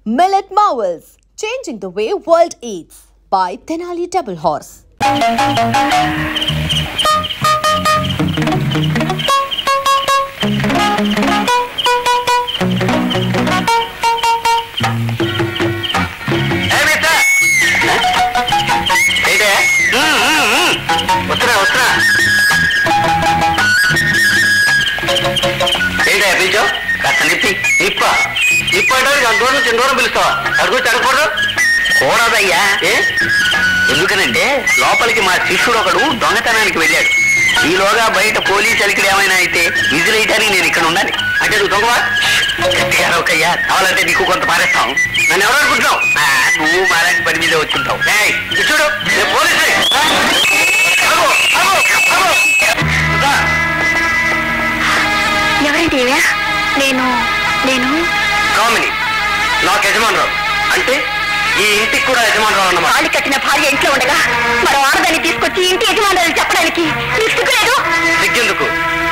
Millet Marvels, changing the way world eats by Tenali Double Horse. దూరం పిలుస్తావా? అడుగు చడకూడదు కూడదయ్యా. ఎందుకనంటే లోపలికి మా శిష్యుడు ఒకడు దొంగతనానికి వెళ్ళాడు. ఈలోగా బయట పోలీసు అలికిడి ఏమైనా అయితే విజిల్ వేయడానికి నేను ఇక్కడ ఉండాలి. అంటే నువ్వు దొంగవా? గట్టిగా రౌకయ్యా, కావాలంటే నీకు కొంత మారేస్తాం. నన్ను ఎవరు అనుకుంటున్నావు? నువ్వు మారాకి పని మీద వచ్చుంటావు. చూడు నేను పోలీసు. ఎవరండి? నేను నేను కామిని, నాకు యజమానురావు. అంటే ఈ ఇంటికి కూడా యజమానురావు అన్నమాట. తాళి కట్టిన భార్య ఇంట్లో ఉండగా మరో ఆడదాన్ని తీసుకొచ్చి ఇంటి యజమానురాలు చెప్పడానికి నీకు సిగ్గులేదు? సిగ్గెందుకు?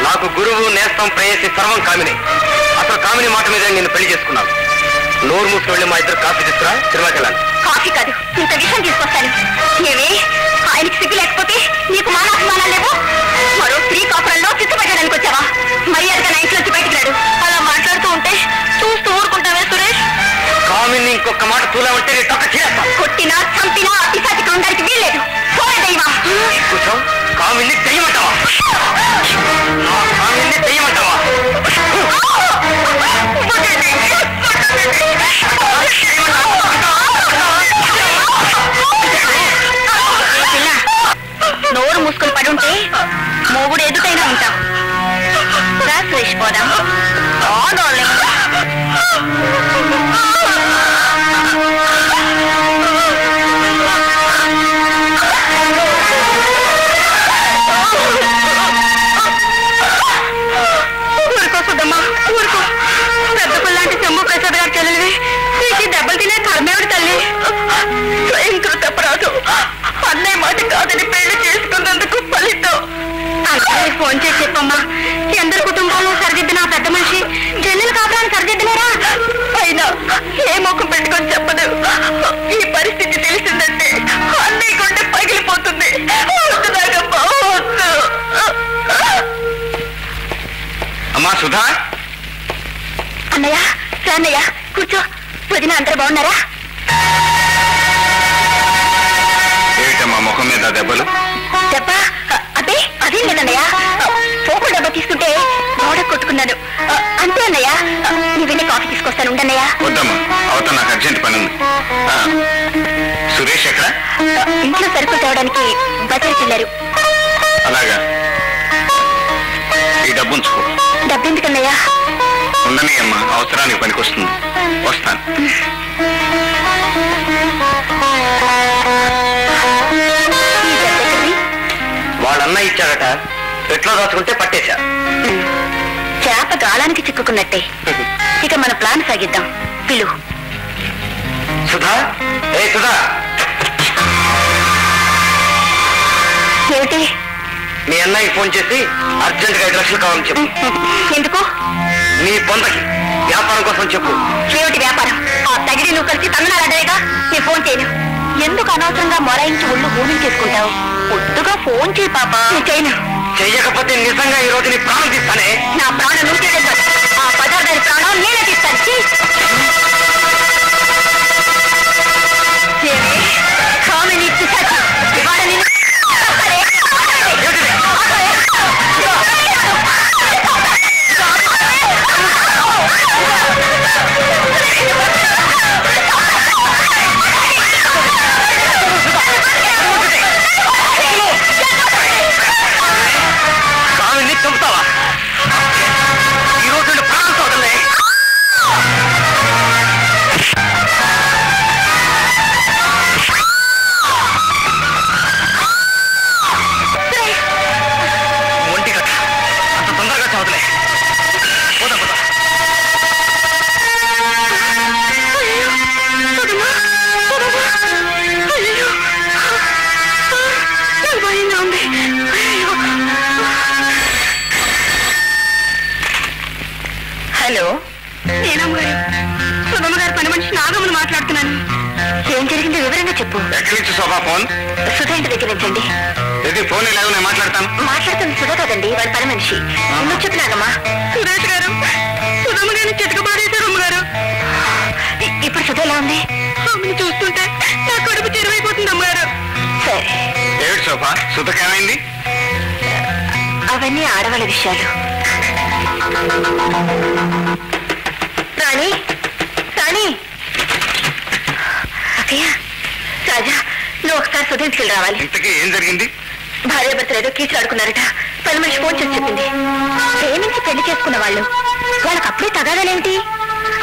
నాకు గురువు, నేస్తం, ప్రేయసి సర్వం కామిని. అసలు కామిని మాట మీద నేను పెళ్లి చేసుకున్నాను. నోరు మూసుకు వెళ్ళి మా ఇద్దరు కాఫీ తీసుకురా, సినిమాకి వెళ్ళాలి. కాఫీ కాదు, ఇంత విషయం తీసుకొస్తాను. ఏమి ఆయనకి సిగ్గు లేకపోతే నీకు మానాభిమానాలు లేవు? మరో స్త్రీ కాపురంలో చిత్తు పెట్టడానికి వచ్చావా? మర్యాదగా నా ఇంట్లోంచి బయటికి రాడు. అలా మాట్లాడుతూ ఉంటే చూస్తూ ఊరుకుంటావే సురేష్? కామిని ఇంకొక మాట తూలావంటే కొట్టినా చంపినా అతిశాచికి ఉండడానికి వీల్లేదు. కూర్చో. కామిని దెయ్యమంటావా? కామిని దెయ్యమంటావా? నోరు మూసుకొని పడి ఉంటే మొగుడు ఎదుటైనా ఉంటాం. సురేష్ పోదాం. ఊరుకో సుద్దమ్మా, ఊరుకో. పెద్ద పిల్లాంటి చెంబు ప్రసాద్ గారు చెల్లివి నీకు దెబ్బలు తినే కర్మేవుడు తల్లి. స్వయంకృత అపరాధు. అన్నయ్య మాట కాదని పెళ్లి చేసుకున్నందుకు ఫలితం. అన్నయ్య ఫోన్ చేసి చెప్పమ్మా. అందరి కుటుంబాలను సరిదిద్దిన ఆ పెద్ద మనిషి చెల్లెలు కాపురాన్ని సరిదిద్దలేరా? అయినా ఏ మొక్క పెట్టుకొని చెప్పదు. ఈ పరిస్థితి తెలిసిందంటే అన్నయ్య కొంటే పగిలిపోతుంది. అమ్మా సుధా. అన్నయ్య, అన్నయ్య కూర్చో. వదిన అందరూ బాగున్నారా? ఏమిటమ్మా ముఖం మీద దెబ్బలు? దెబ్బ? అదే అదేం లేదన్నయ్య. పోపు డబ్బా తీసుకుంటే గోడ కొట్టుకున్నాను అంతే అన్నయ్య. నీ వెళ్ళి కాఫీ తీసుకొస్తాను, ఉండన్నయ్య. వద్దమ్మా, అవతల నాకు అర్జెంట్ పని ఉంది. సురేష్ ఎక్కడ? ఇంట్లో సరుకులు తేవడానికి బజార్కి వెళ్ళారు. అలాగా, ఈ డబ్బు ఉంచుకో. డబ్బు ఎందుకన్నయ్య? ఉండని అమ్మా, అవసరానికి పనికొస్తుంది. వస్తాను. వాళ్ళన్న ఇచ్చారట, పెట్లో దాచుకుంటే పట్టేశా. చేప గాలానికి చిక్కుకున్నట్టే. ఇక మన ప్లాన్ సాగిద్దాం. పిలు. సుధా, ఏ సుధా. ఏమిటి? మీ అన్నయ్యకి ఫోన్ చేసి అర్జెంట్ గా 5 లక్షలు కావాలని చెప్పు. ఎందుకు? నీ పొందకి వ్యాపారం కోసం చెప్పు. ఏమిటి వ్యాపారం? ఆ తగిడి నువ్వు కలిసి తమిళనాడేగా. నేను ఫోన్ చేయను. ఎందుకు అనవసరంగా మొరాయించి ఒళ్ళు భూమిని చేసుకుంటావు? పొద్దుగా ఫోన్ చేయి పాప. చేయను. చెయ్యకపోతే నిజంగా ఈ రోజు నీ ప్రాణం తీస్తానే. నా ప్రాణం నువ్వు తీసేస్తాను. ఆ పదార్థాన్ని ప్రాణం నేనే తీస్తాను. కామిని పిశాచి. ఇవాళ నిన్ను చంపుతావా? ఈ రోజు ప్రాణం చూడలే. చెప్పు. ఎక్కడి నుంచి శోభా ఫోన్? సుధా ఇంటి దగ్గర నుంచండి. ఇది ఫోన్ ఇలాగ నేను మాట్లాడుతుంది సుధా కదండి, వాడి పని మనిషి. నువ్వు చెప్పినాగమ్మా. సురేష్ గారు సుధమ్మ గారిని చితకబాడేశారు అమ్మగారు. ఇప్పుడు సుధ ఎలా ఉంది? ఆమెను చూస్తుంటే నా కడుపు చెరువైపోతుంది అమ్మగారు. సరే ఏమిటి శోభా, సుధకేమైంది? అవన్నీ ఆడవాళ్ళ విషయాలు. రాణి రాణి. అక్కయ్య రాజా, నువ్వు ఒకసారి సుధ ఇంటికి రావాలి. ఇంతకీ ఏం జరిగింది? భార్యాభర్తలు ఏదో కీచులాడుకున్నారట. పని మనిషి ఫోన్ చేసి చెప్పింది. ప్రేమించి పెళ్లి చేసుకున్న వాళ్ళు వాళ్ళకి అప్పుడే తగాదాలేమిటి?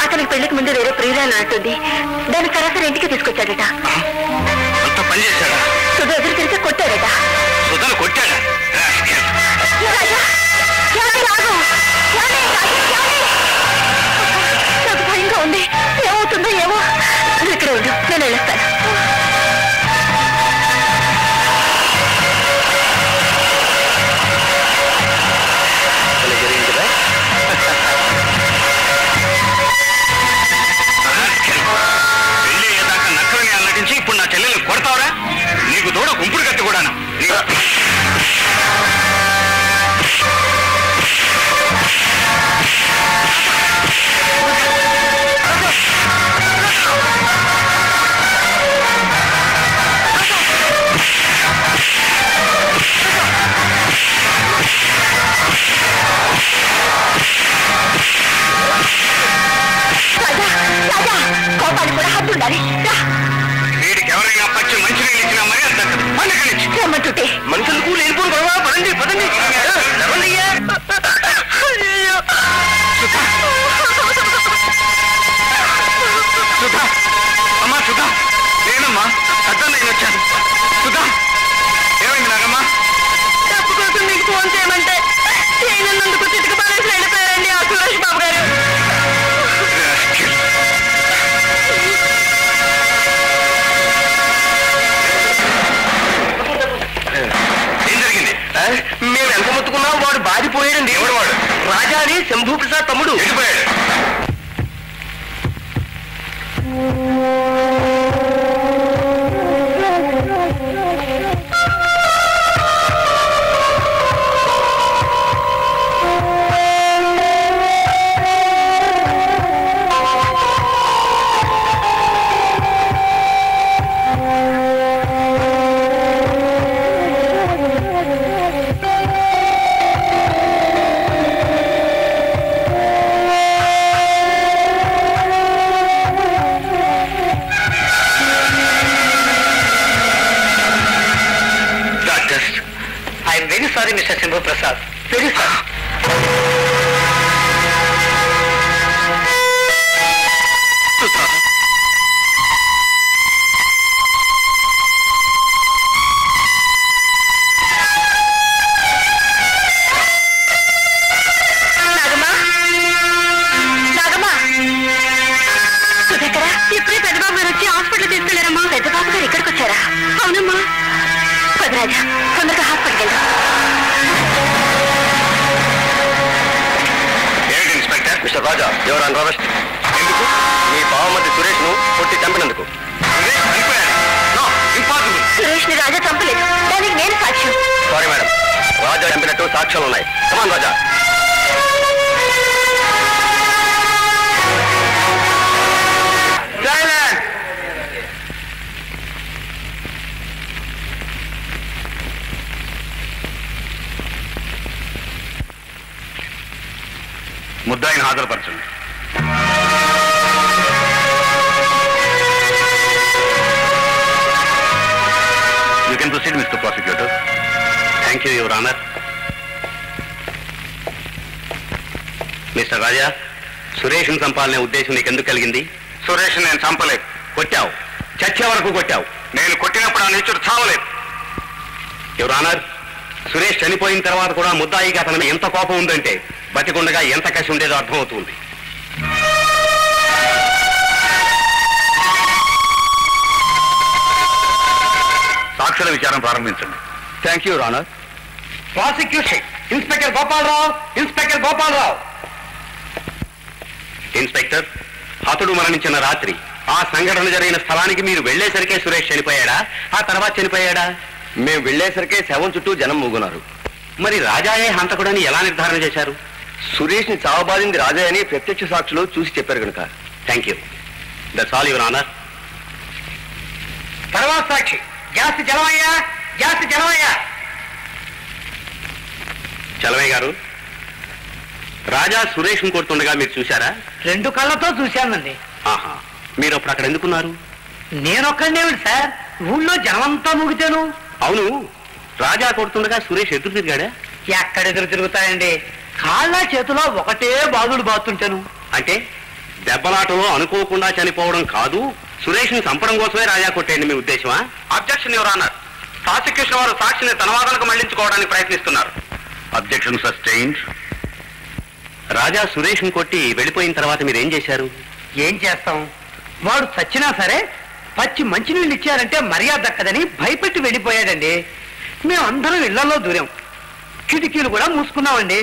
అతనికి పెళ్లికి ముందు వేరే ప్రియురాలు అంటుంది. దాని సరాసరి ఇంటికి తీసుకొచ్చాడట. పని చేశాడా? సుధ ఎదురు తిరిగి కొట్టాడట. సుధను కొట్టాడా? నాకు భయంగా ఉంది. ఏమవుతుందో ఏమో. నువ్వు ఇక్కడ ఉండు, నేను వెళ్ళొస్తాను. పెళ్లి అయ్యేదాకా నక్కలని అల్లటించి ఇప్పుడు నా చెల్లెల్ని కొడతావరా? నీకు తోడ గుంపుడు కత్తి కూడాను. కోపాలు కూడా హద్దు ఉండాలి. వీడికి ఎవరైనా పచ్చి మంచినీళ్ళు ఇచ్చినా మరి అంత రమ్మంటుంటే మనుషులకు లేనిపోరు గొడవ. పదండి పదండి. సుధా, అమ్మా సుధా, నేనమ్మా అర్థం నేను వచ్చాను. సుధా, ఏమైంది నాగమ్మా? తప్పు కోసం మీకు ఫోన్ చేయమంటే చేయనందుకు చిటిక పడేసి వెళ్ళిపోయారండి ఆ సురేష్ బాబు గారు. ఏం జరిగింది? మేము ఎంత మొత్తుకున్నాం వాడు బాధిపోయాడండి. ఎవడు వాడు? రాజా అని శంభూప్రసాద్ తమ్ముడు. వెళ్ళిపోయాడు. Sorry mister Shambhuprasad, very sorry. ఇప్పుడే పెద్దబాబు గారు వచ్చి హాస్పిటల్ తీసుకెళ్లారమ్మా. పెద్దబాబు గారు ఇక్కడికి వచ్చారా? అవునమ్మా. పదరాజా, తొందరగా హాస్పిటల్కి వెళ్దాం. ఏమిటి ఇన్స్పెక్టర్? మిస్టర్ రాజా, ఎవరు అండర్ అరెస్ట్. ఎందుకు? మీ బావమతి సురేష్ ను కొట్టి చంపినందుకు. సురేష్ ని రాజా చంపలేదు, దానికి నేను సాక్ష్యం. సారీ మేడం, రాజా చంపినట్టు సాక్ష్యాలు ఉన్నాయి. కమాన్ రాజా. ముద్దాయిని హాజరుపరచండి. You can proceed mister prosecutor. Thank you your honour. Mister Raja, సురేష్ను చంపాలనే ఉద్దేశం నీకు ఎందుకు కలిగింది? సురేష్ నేను చంపలేదు. కొట్టావు, చచ్చే వరకు కొట్టావు. నేను కొట్టినప్పుడు ఆ నీచుడు చావలేదు. యువర్ ఆనర్, సురేష్ చనిపోయిన తర్వాత కూడా ముద్దాయికి అతని ఎంత కోపం ఉందంటే బతికుండగా ఎంత కసి ఉండేదో అర్థమవుతుంది. సాక్షుల విచారం ప్రారంభించండి. Thank you honour. Prosecution inspector Gopalarao. Inspector Gopalarao. Inspector, హతుడు మరణించిన రాత్రి ఆ సంఘటన జరిగిన స్థలానికి మీరు వెళ్లేసరికే సురేష్ చనిపోయాడా, ఆ తర్వాత చనిపోయాడా? మేము వెళ్లేసరికే శవం చుట్టూ జనం మూగున్నారు. మరి రాజాయే హంతకుడని ఎలా నిర్ధారణ చేశారు? సురేష్ ని చావబాదింది రాజా అని ప్రత్యక్ష సాక్షులు చూసి చెప్పారు కనుక. Thank you. That's all your honour. తర్వాత సాక్షి జాస్తి జలమయ్యా, జాస్తి జలమయ్యా. చలమయ్య గారు, రాజా సురేష్ ని కొడుతుండగా మీరు చూశారా? 2 కళ్ళతో చూశానండి. ఆహా, మీరు అప్పుడు అక్కడ ఎందుకున్నారు? నేనొక్కడేమిటి సార్, ఊళ్ళో జనమంతా ముగితేను. అవును, రాజా కొడుతుండగా సురేష్ ఎదురు తిరిగాడా? ఎక్కడ ఎదురు తిరుగుతాయండి, కాళ్ళ చేతిలో ఒకటే బాదుడు బాతుంటాను. అంటే దెబ్బలాటలో అనుకోకుండా చనిపోవడం కాదు, సురేష్ ని చంపడం కోసమే రాజా కొట్టేయండి మీ ఉద్దేశమా? Objection your honour. ప్రాసిక్యూషన్ వారు సాక్షిని తన వాదనకు మళ్లించుకోవడానికి ప్రయత్నిస్తున్నారు. Objection sustained. రాజా సురేష్ ని కొట్టి వెళ్ళిపోయిన తర్వాత మీరేం చేశారు? ఏం చేస్తాం, వాడు చచ్చినా సరే పచ్చి మంచినీళ్ళు ఇచ్చారంటే మర్యాద దక్కదని భయపెట్టి వెళ్ళిపోయాడండి. మేమందరం ఇళ్లలో దూరాం, కిటికీలు కూడా మూసుకున్నామండి.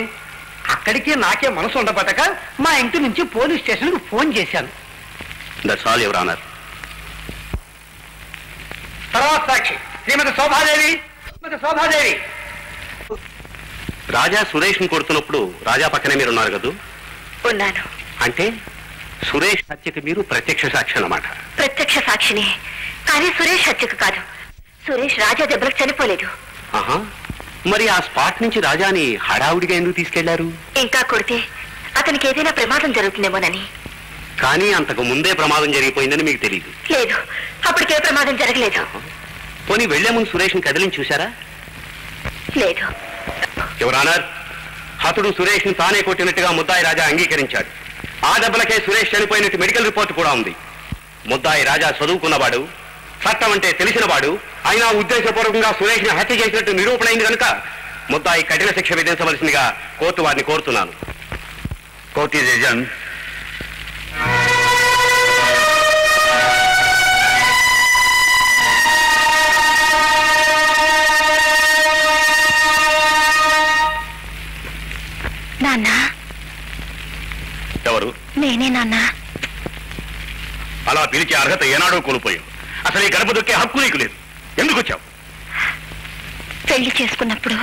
అక్కడికి నాకే మనసు ఉండబట్టక మా ఇంటి నుంచి పోలీస్ స్టేషన్కి ఫోన్ చేశాను. That's all your honour. తర్వాత సాక్షి శ్రీమతి శోభాదేవి. శోభాదేవి, రాజా సురేష్ ని కొడుతున్నప్పుడు రాజా పక్కనే మీరు ఉన్నారు కదూ? ఉన్నాను. అంటే సురేష్ హత్యకి మీరు ప్రత్యక్ష సాక్షి అన్నమాట. ప్రత్యక్ష సాక్షిని, కానీ సురేష్ హత్యకు కాదు. సురేష్ రాజా దెబ్బలకు చనిపోలేదు. ఆహా, మరి ఆ స్పాట్ నుంచి రాజాని హడావుడిగా ఎందుకు తీసుకెళ్లారు? ఇంకా కొడితే అతనికి ఏదైనా ప్రమాదం జరుగుతుందేమోనని. కానీ అంతకు ముందే ప్రమాదం జరిగిపోయిందని మీకు తెలియదు? లేదు, అప్పటికే ప్రమాదం జరగలేదు. పోనీ వెళ్లే ముందు సురేష్ ని కదిలించి చూశారా? లేదు. యువర్ ఆనర్, హతుడు సురేష్ ని తానే కొట్టినట్టుగా ముద్దాయి రాజా అంగీకరించాడు. ఆ దెబ్బలకే సురేష్ చనిపోయినట్టు మెడికల్ రిపోర్ట్ కూడా ఉంది. ముద్దాయి రాజా చదువుకున్నవాడు, చట్టం అంటే తెలిసినవాడు, అయినా ఉద్దేశపూర్వకంగా సురేష్ ని హత్య చేసినట్టు నిరూపణ అయింది కనుక ముద్దాయి కఠిన శిక్ష విధించవలసిందిగా కోర్టు వారిని కోరుతున్నాను. Court is adjourn. నాన్న. ఎవరు? నేనే నాన్న. అలా పిలిచే అర్హత ఏనాడో కోల్పోయావు. అసలు ఈ గడప దొక్కే హక్కు నీకు లేదు. ఎందుకు వచ్చావు? పెళ్లి చేసుకున్నప్పుడు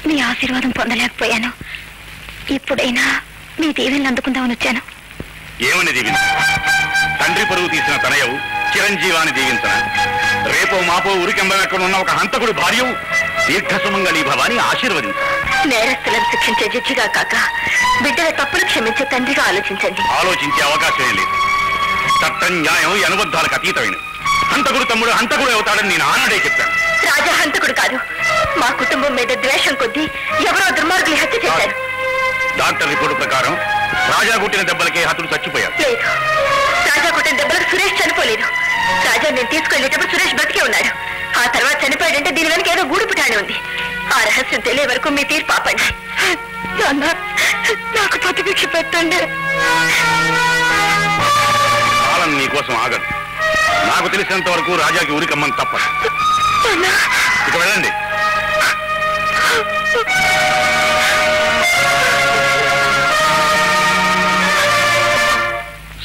మీ ఆశీర్వాదం పొందలేకపోయాను. ఇప్పుడైనా మీ దీవెనలు అందుకుందామని వచ్చాను. ఏమని దీవించ? తండ్రి పరువు తీసిన తనయవు చిరంజీవాన్ని దీవించన? రేపో మాపో ఉరికెంబం ఎక్కడ ఉన్న ఒక హంతకుడు భార్యవు దీర్ఘసుమంగళీ భవాని ఆశీర్వదించ. నేరస్తులను శిక్షించే జడ్జిగా కాక బిడ్డల తప్పులు క్షమించే తండ్రిగా ఆలోచించండి. ఆలోచించే అవకాశమే లేదు. చట్టం న్యాయం అనుబద్ధాలకు అతీతమైనది. హంతకుడు తమ్ముడు హంతకుడు అవుతాడని నేను ఆనాడే చెప్పాను. రాజా హంతకుడు కాదు. మా కుటుంబం మీద ద్వేషం కొద్దీ ఎవరో దుర్మార్గులు హత్య చేశారు. డాక్టర్ రిపోర్టు ప్రకారం రాజా కొట్టిన దెబ్బలకే హతుడు చచ్చిపోయాడు. లేదు, రాజా కొట్టిన దెబ్బలకు సురేష్ చనిపోలేదు. రాజా నేను తీసుకెళ్లేటప్పుడు సురేష్ బతికే ఉన్నాడు. ఆ తర్వాత చనిపోయాడంటే దీని వెనక ఏదో గూడు పుటాని ఉంది. ఆ రహస్యం తెలియ వరకు మీ తీర్పు ఆపండి. నాకు ప్రతిభిక్ష పెట్టండి. కాలం నీకోసం ఆగదు. నాకు తెలిసినంత వరకు రాజాకి ఉరికమ్మని తప్పదు. ఇక వెళ్ళండి.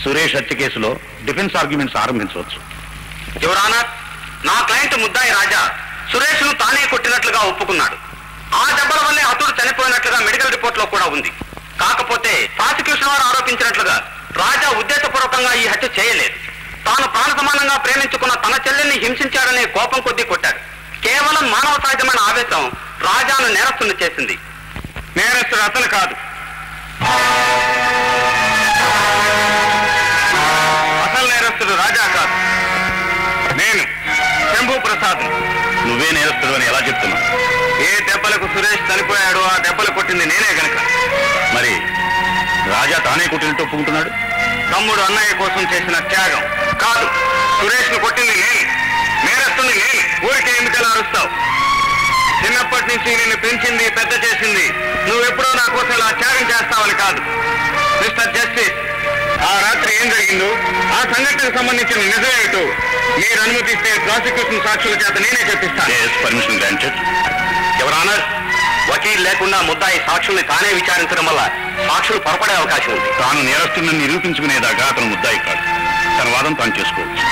సురేష్ హత్య కేసులో డిఫెన్స్ ఆర్గ్యుమెంట్స్ ఆరంభించవచ్చు. యువర్ ఆనర్, నా క్లయింట్ ముద్దాయి రాజా సురేష్ ను తానే కొట్టినట్లుగా ఒప్పుకున్నాడు. ఆ దెబ్బల వల్లే హతుడు చనిపోయినట్లుగా మెడికల్ రిపోర్ట్ లో కూడా ఉంది. కాకపోతే ప్రాసిక్యూషన్ వారు ఆరోపించినట్లుగా రాజా ఉద్దేశపూర్వకంగా ఈ హత్య చేయలేదు. తాను ప్రాణ సమానంగా ప్రేమించుకున్న తన చెల్లెల్ని హింసించాడనే కోపం కొద్దీ కొట్టాడు. కేవలం మానవ సహజమైన ఆవేశం రాజాను నేరస్తుని చేసింది. నేరస్తుడు అతను కాదు, అసలు నేరస్తుడు రాజా కాదు, నేను శంభూ ప్రసాద్. నువ్వే నేరస్తుడు అని ఎలా చెప్తున్నావు? ఏ దెబ్బలకు సురేష్ చనిపోయాడో ఆ దెబ్బలు కొట్టింది నేనే గనక. మరి రాజా తానే కొట్టినట్టు ఒప్పుకుంటున్నాడు. తమ్ముడు అన్నయ్య కోసం చేసిన త్యాగం కాదు. సురేష్ ను కొట్టింది నేను, నేరస్తుని నేను. ఊరికే ఎందుకలా అరుస్తావు? చిన్నప్పటి నుంచి నిన్ను పెంచింది, పెద్ద చేసింది నువ్వెప్పుడో నా కోసం ఇలా త్యాగం చేస్తావని కాదు. మిస్టర్ జస్టిస్, ఆ రాత్రి ఏం జరిగిందో, ఆ సంఘటనకు సంబంధించిన నిజమేమిటో మీరు అనుమతిస్తే ప్రాసిక్యూషన్ సాక్షుల చేత నేనే చెప్పిస్తాను. Permission granted. యువర్ ఆనర్, వకీల్ లేకుండా ముద్దాయి సాక్షుల్ని తానే విచారించడం వల్ల సాక్షులు పొరపడే అవకాశం ఉంది. తాను నేరస్తుని నిరూపించుకునేదాకా అతను ముద్దాయి కాదు. తన వాదం తాను చేసుకోవచ్చు.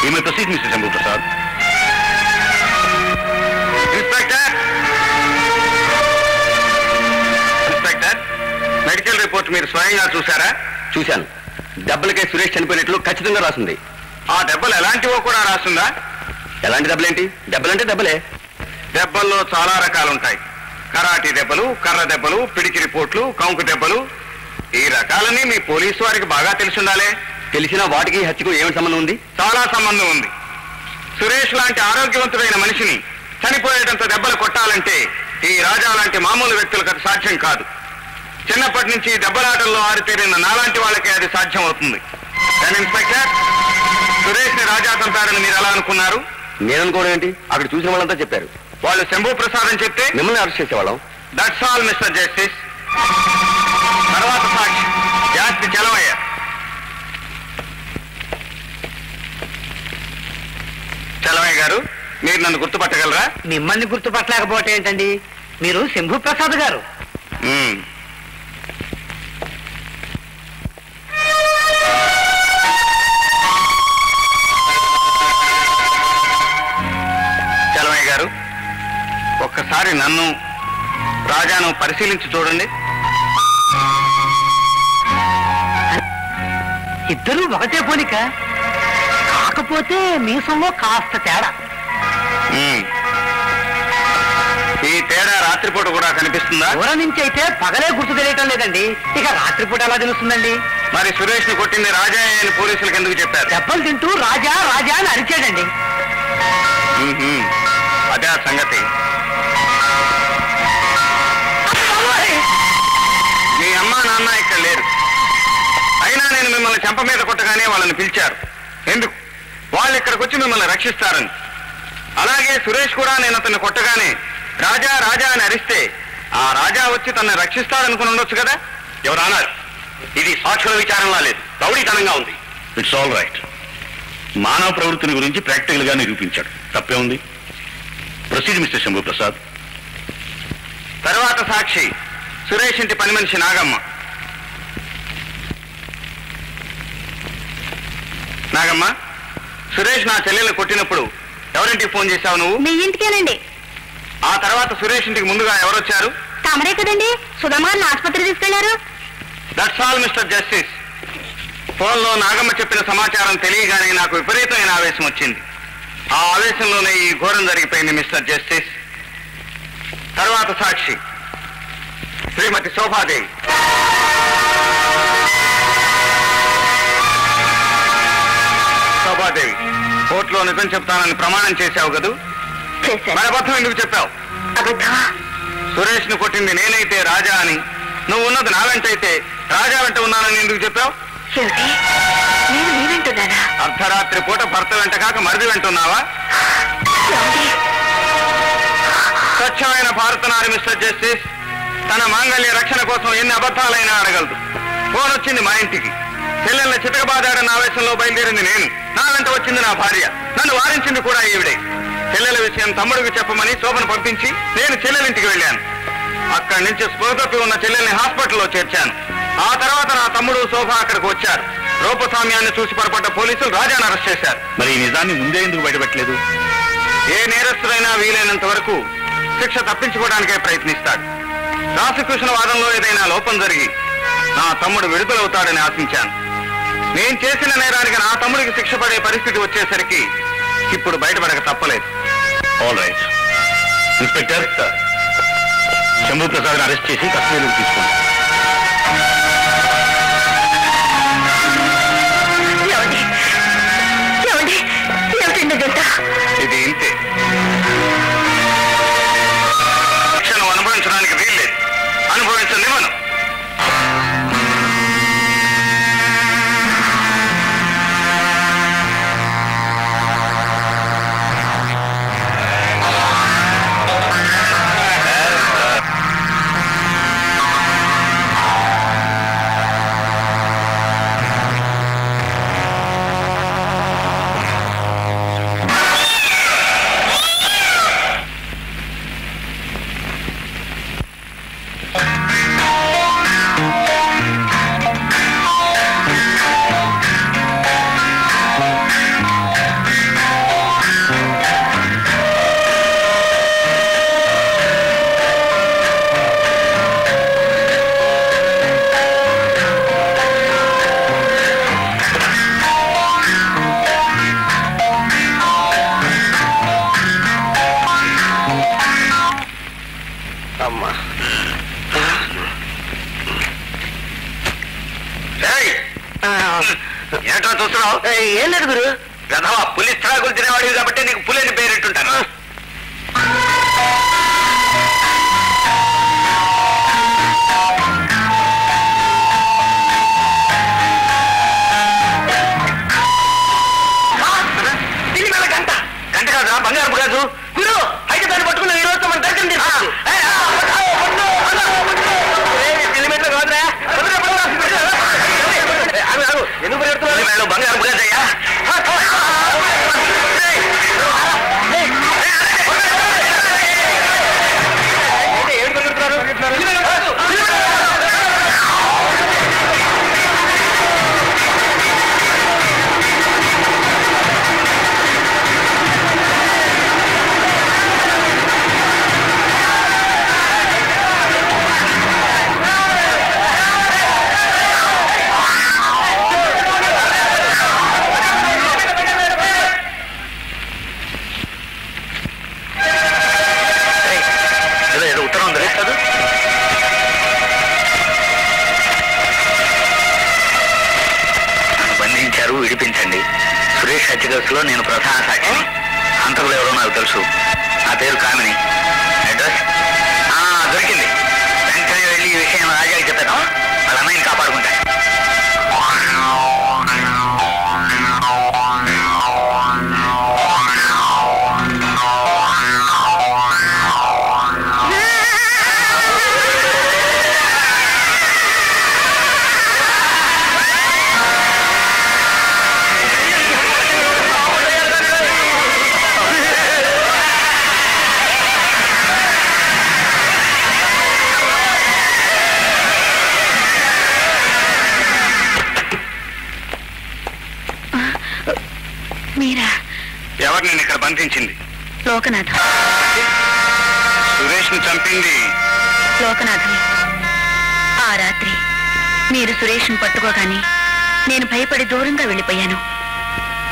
ఈమె proceed mister Shambhu Prasad. Inspector medical report మీరు స్వయంగా చూసారా? చూశాను. దెబ్బలకే సురేష్ చనిపోయినట్లు ఖచ్చితంగా రాసింది. ఆ దెబ్బలు ఎలాంటివో కూడా రాస్తుందా? ఎలాంటి దెబ్బలేంటి? దెబ్బలంటే దెబ్బలే. దెబ్బల్లో చాలా రకాలుంటాయి. కరాటీ దెబ్బలు, కర్ర దెబ్బలు, పిడికి రిపోర్ట్లు, కంకు దెబ్బలు. ఈ రకాలన్నీ మీ పోలీసు వారికి బాగా తెలిసిండాలే. తెలిసిన వాటికి హత్యకు ఏమి సంబంధం ఉంది? చాలా సంబంధం ఉంది. సురేష్ లాంటి ఆరోగ్యవంతుడైన మనిషిని చనిపోయేటంత దెబ్బలు కొట్టాలంటే ఈ రాజా లాంటి మామూలు వ్యక్తులకు అది సాధ్యం కాదు. చిన్నప్పటి నుంచి దెబ్బలాటల్లో ఆరితేరిన నాలాంటి వాళ్ళకే అది సాధ్యం అవుతుంది. ఇన్స్పెక్టర్, సురేష్ ని రాజా చంపారని మీరు ఎలా అనుకున్నారు? నేను అనుకోవడం ఏంటి? అక్కడ చూసిన వాళ్ళంతా చెప్పారు. వాళ్ళు శంభూ ప్రసాద్ అని చెప్తే మిమ్మల్ని అరెస్ట్ చేసేవాళ్ళం. That's all mister justice. తర్వాత సాక్షి జాస్తి చలవయ్య. చలవయ్య గారు, మీరు నన్ను గుర్తుపట్టగలరా? మిమ్మల్ని గుర్తుపట్టలేకపోతే ఏంటండి? మీరు శంభూ ప్రసాద్ గారు. చలవయ్య గారు, ఒక్కసారి నన్ను రాజాను పరిశీలించి చూడండి. ఇద్దరు ఒకటే పోలిక, కాకపోతే మీసంలో కాస్త తేడా. ఈ తేడా రాత్రిపూట కూడా కనిపిస్తుందా? దూరం నుంచి అయితే పగలే గుర్తు తెలియటం లేదండి, ఇక రాత్రిపూట ఎలా తెలుస్తుందండి? మరి సురేష్ ని కొట్టింది రాజా అని పోలీసులకు ఎందుకు చెప్పారు? దెబ్బలు తింటూ రాజా రాజా అని అరిచాడండి. అదే ఆ సంగతి. మీ అమ్మా నాన్న ఇక్కడ లేరు. అయినా నేను మిమ్మల్ని చెంప మీద కొట్టగానే వాళ్ళని పిలిచారు. ఎందుకు? వాళ్ళు ఇక్కడికి వచ్చి మిమ్మల్ని రక్షిస్తారని. అలాగే సురేష్ కూడా నేను అతన్ని కొట్టగానే రాజా రాజా అని అరిస్తే ఆ రాజా వచ్చి తనని రక్షిస్తాడనుకుని ఉండొచ్చు కదా. ఎవరు అన్నారు? ఇది సాక్షుల విచారంలా లేదు, రౌడీతనంగా ఉంది. It's all right. మానవ ప్రవృత్తిని గురించి ప్రాక్టికల్ గా నిరూపించాడు. తప్పే ఉంది. Proceed mister Shambhu Prasad. తర్వాత సాక్షి సురేష్ ఇంటి పని మనిషి నాగమ్మ. నాగమ్మ, సురేష్ నా చెల్లెల్ని కొట్టినప్పుడు ఎవరింటికి ఫోన్ చేశావు నువ్వు? మీ ఇంటికేనండి. ఆ తర్వాత సురేష్ ఇంటికి ముందుగా ఎవరొచ్చారు? తమరే కదండి సుధమ్మాన్ని ఆసుపత్రి తీసుకెళ్లారు. That's all mister justice. ఫోన్లో నాగమ్మ చెప్పిన సమాచారం తెలియగానే నాకు విపరీతమైన ఆవేశం వచ్చింది. ఆ ఆవేశంలోనే ఈ ఘోరం జరిగిపోయింది మిస్టర్ జస్టిస్. తర్వాత సాక్షి శ్రీమతి శోభాదేవి. శోభాదేవి, కోర్టులో నిజం చెప్తానని ప్రమాణం చేశావు కదూ? మరి అబద్ధం ఎందుకు చెప్పావు? సురేష్ ను కొట్టింది నేనైతే రాజా అని, నువ్వు ఉన్నది నా వెంట అయితే రాజా వెంట ఉన్నానని ఎందుకు చెప్పావు? అర్ధరాత్రి పూట భర్త వెంట కాక మరిది వెంటున్నావా? స్వచ్ఛమైన భారత నారి మిస్టర్ జస్టిస్ తన మాంగళ్య రక్షణ కోసం ఎన్ని అబద్ధాలైనా అడగలదు. ఫోన్ వచ్చింది మా ఇంటికి. చెల్లెల్ని చితకబాదాడన్న ఆవేశంలో బయలుదేరింది నేను. నా వెంట వచ్చింది నా భార్య. నన్ను వారించింది కూడా ఈవిడే. చెల్లెల విషయం తమ్ముడికి చెప్పమని శోభను పంపించి నేను చెల్లెలింటికి వెళ్ళాను. అక్కడి నుంచి స్పృహ తప్పి ఉన్న చెల్లెల్ని హాస్పిటల్లో చేర్చాను. ఆ తర్వాత నా తమ్ముడు శోభ అక్కడికి వచ్చారు. రూపస్వామ్యాన్ని చూసి పొరపడ్డ పోలీసులు రాజాను అరెస్ట్ చేశారు. మరి ఈ నిజాన్ని ముందే ఎందుకు బయటపెట్టలేదు? ఏ నేరస్తుడైనా వీలైనంత వరకు శిక్ష తప్పించుకోవడానికే ప్రయత్నిస్తాడు. ప్రాసిక్యూషన్ వాదంలో ఏదైనా లోపం జరిగి నా తమ్ముడు విడుదలవుతాడని ఆశించాను. నేను చేసిన నేరానికి నా తమ్ముడికి శిక్ష పడే పరిస్థితి వచ్చేసరికి ఇప్పుడు బయటపడక తప్పలేదు. All right. Inspector, Shambhu Prasad arrest చేసి కస్టడీలోకి తీసుకోండి. ఇది ఇంతే. శిక్షను అనుభవించడానికి వీల్లేదు. అనుభవించండి మనం. ఏం లేదు గురు. రథవా పులి స్థాకులు తినేవాడివి కాబట్టి నీకు పులిని పేరెట్టుంటాను. దీని మీద గంట గంట కాదురా, బంగారం కాదు గురు. అయితే దాన్ని పట్టుకున్న ఈ రోజు మన దర్శనం తీసుకో. ఎందుకు పెడుతున్నారు? బంగారం కాదయ్యా. విడిపించండి. సురేష్ హత్య కేసులో నేను ప్రధాన సాక్షిని. హంతకులు ఎవరో నాకు తెలుసు. నా పేరు కామిని. అడ్రస్ దొరికింది. వెంటనే వెళ్ళి ఈ విషయం రాజాకి చెప్పాను. వాళ్ళ అమ్మాయిని కాపాడుకుంటాను. ఎవరు నేను ఇక్కడ బంధించింది? లోకనాథ్. సురేష్ ని చంపింది లోకనాథుని. ఆ రాత్రి మీరు సురేష్ను పట్టుకోగానే నేను భయపడి దూరంగా వెళ్ళిపోయాను.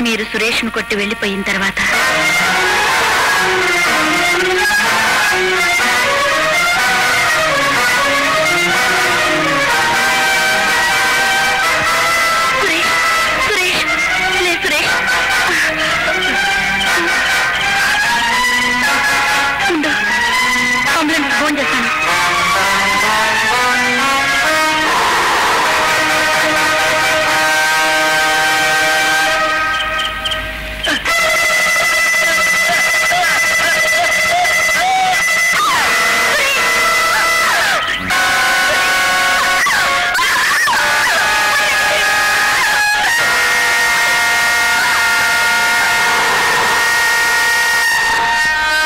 మీరు సురేష్ను కొట్టి వెళ్ళిపోయిన తర్వాత ఫోన్ చేస్తాను.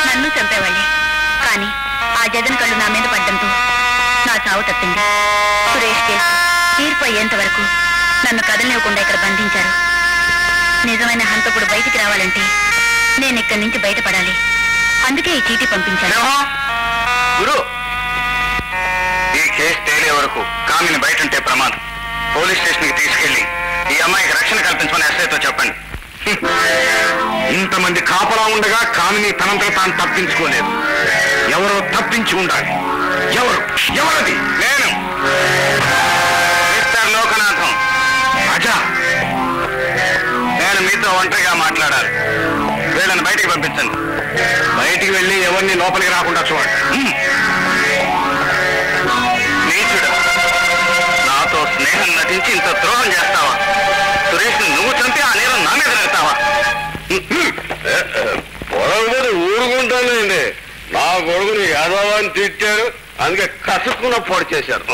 నన్ను చంపేవాళ్ళే, కానీ ఆ జగన్ కళ్ళు నా మీద పడ్డంతో నా చావు తప్పింది. సురేష్ కేసు తీర్పు అయ్యేంత వరకు నన్ను కదలనివ్వకుండా ఇక్కడ బంధించారు. నిజమైన హంతకుడు బయటికి రావాలంటే నేను ఇక్కడి నుంచి బయటపడాలి. అందుకే ఈ చీటీ పంపించాను. గురు, ఈ కేసు తేలే వరకు కామిని బయట ఉంటే ప్రమాదం. పోలీస్ స్టేషన్ కి తీసుకెళ్లి ఈ అమ్మాయికి రక్షణ కల్పించమని ఎస్ఐతో చెప్పండి. ఇంతమంది కాపలా ఉండగా కామిని తనంతట తాను తప్పించుకోలేదు. ఎవరో తప్పించి ఉండాలి. ఎవరది? నేను, మిస్టర్ లోకనాథం. రాజా, నేను మీతో ఒంటరిగా మాట్లాడాలి. వీళ్ళని బయటికి పంపించండి. బయటికి వెళ్ళి ఎవరిని లోపలికి రాకుండా చూడండి. నీచుడు, నాతో స్నేహం నటించి ఇంత ద్రోహం చేస్తావా? సురేష్ నువ్వు చంపి ఆ నేరం నా మీద పెడతావా? పొడవు ఊరుకుంటానండి. నా కొడుకుని యాదవాన్ని తిట్టాడు, అందుకే కసుక్కున్న పొడి చేశారు.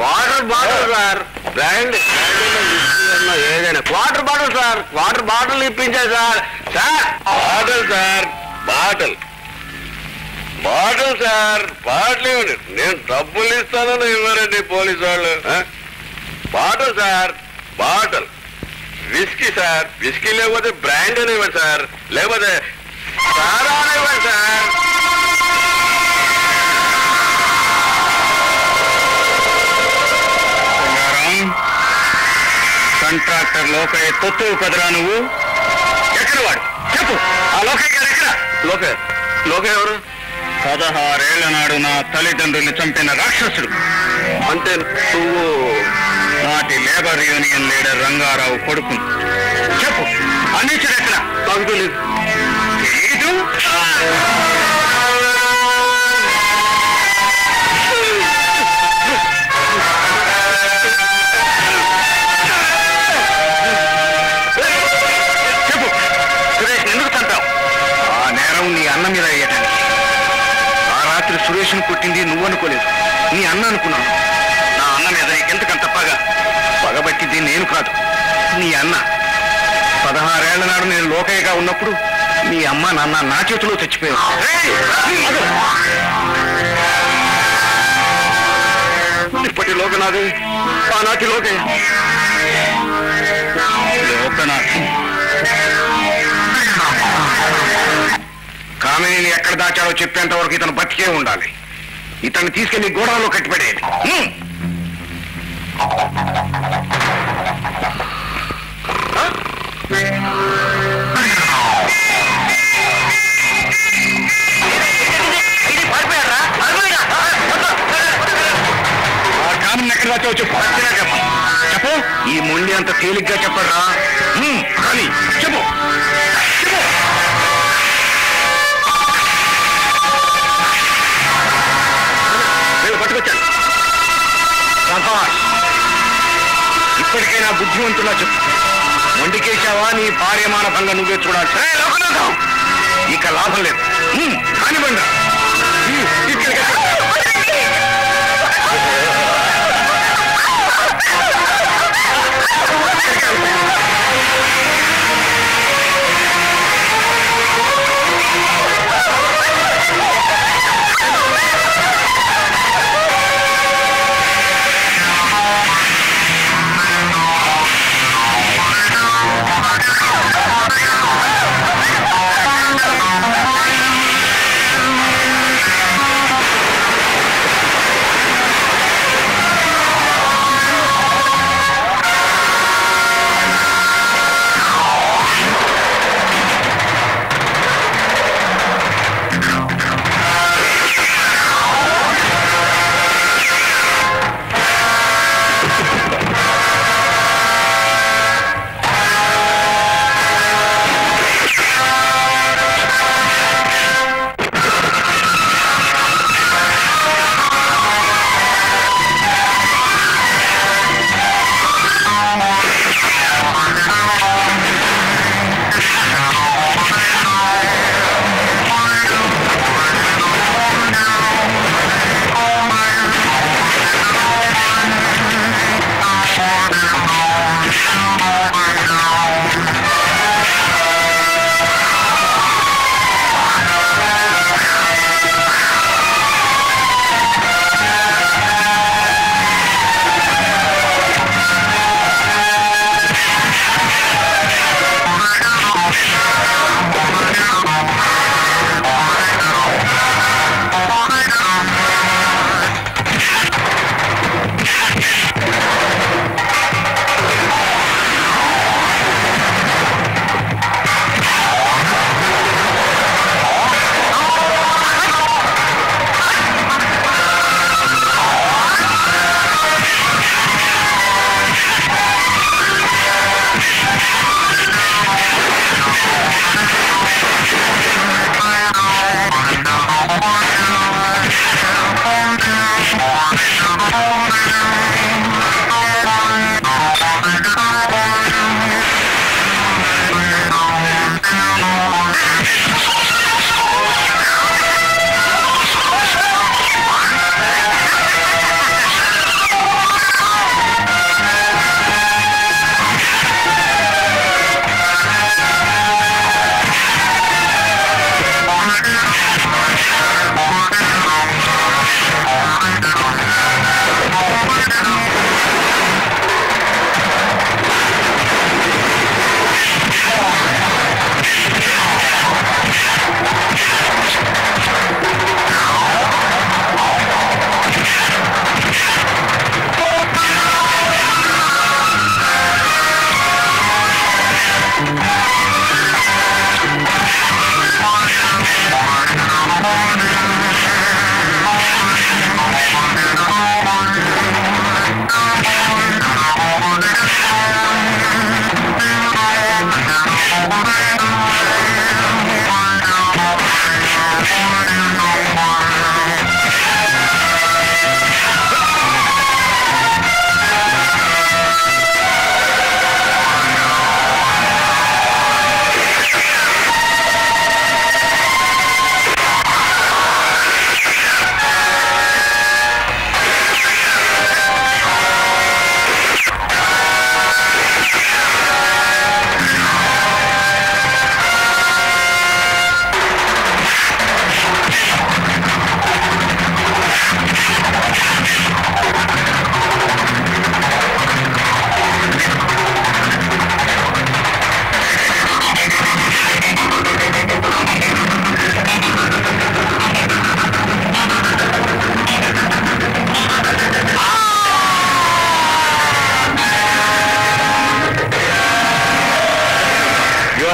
వాటర్ బాటిల్ సార్, బ్రాండ్ ఏదైనా water bottle sir, water bottle ఇప్పించారు సార్. Bottle sir, bottle sir, bottle ఇవ్వండి. నేను డబ్బులు ఇస్తానని ఇవ్వరండి పోలీసు వాళ్ళు. Bottle sir, bottle. Whisky sir, whisky లేకపోతే బ్రాండ్ అని ఇవ్వండి సార్, లేకపోతే సారా అని ఇవ్వండి సార్. కాంట్రాక్టర్ లోకయ్య తొత్తువు కదరా నువ్వు? ఎక్కడ వాడు చెప్పు. ఆ లోకయ్య గారు ఎక్కడ? లోకయ్య ఎవరు? 16 ఏళ్ల నాడు నా తల్లిదండ్రుల్ని చంపిన రాక్షసుడు. అంటే నువ్వు నాటి లేబర్ యూనియన్ లీడర్ రంగారావు కొడుకును. చెప్పు, అందించడు ఎక్కడ? నాకు తెలీదు. చెప్పు, సురేష్ ఎందుకు చంపావు? ఆ నేరం నీ అన్న మీద అయ్యటానికి. ఆ రాత్రి సురేష్ను కొట్టింది నువ్వు అనుకోలేదు, నీ అన్న అనుకున్నాను. నా అన్న మీద నీకెందుకంత పగ? పగబట్టింది నేను కాదు, నీ అన్న. 16 ఏళ్ల నాడు నేను లోకయ్యగా ఉన్నప్పుడు మీ అమ్మ నాన్న నా చేతిలో చచ్చిపోయారు. ఇప్పటి లోకనాథ్ ఆనాటి లోకయ్య. లోకనాథ్ కామినిని ఎక్కడ దాచాడో చెప్పేంత వరకు ఇతను బతికే ఉండాలి. ఇతన్ని తీసుకెళ్లి గోడలో కట్టిపడేది. కామిని ఎక్కడ దాచావో చెప్పు. చెప్పు. ఈ మొండి అంత తేలిగ్గా చెప్పరా? కానీ చెప్పు. పట్టుకొచ్చాను. ఇప్పటికైనా బుద్ధివంతులా చెప్పు. మొండికేశావా? నీ భార్యమాన భంగ నువ్వే చూడాలి. సరే లోకనాథం, ఇక లాభం లేదు. కానివ్వండి. ఇక్కడికి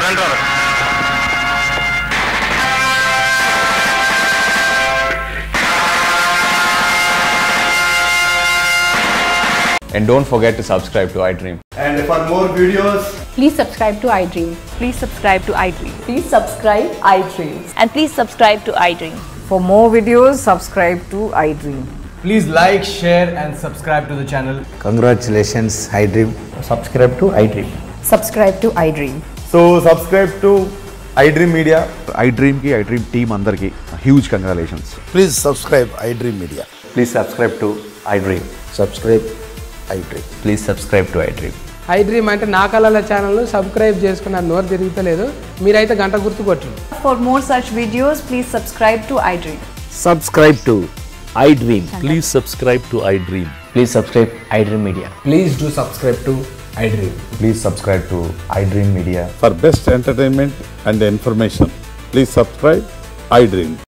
రండి. And don't forget to subscribe to iDream. And for more videos, Please subscribe to iDream. Please subscribe to iDream. Please subscribe iDream. And please subscribe to iDream. For more videos, subscribe to iDream. please like, share and subscribe to the channel. Congratulations, iDream. Subscribe to iDream. Subscribe to iDream. So subscribe to iDream Media. iDream ki iDream team andarki huge congratulations. Please subscribe iDream Media. Please subscribe to iDream. Subscribe iDream. Please subscribe to iDream. iDream అంటే నా కళల channel subscribe చేసుకున్న నోరు తిరుగుతలేదు మీరైతే గంట గుర్తు కొట్టండి. For more such videos, please subscribe to iDream. Subscribe to iDream. Please subscribe to iDream. Please subscribe iDream Media. Please do subscribe to iDream. Please subscribe to iDream Media. For best entertainment and information, please subscribe iDream.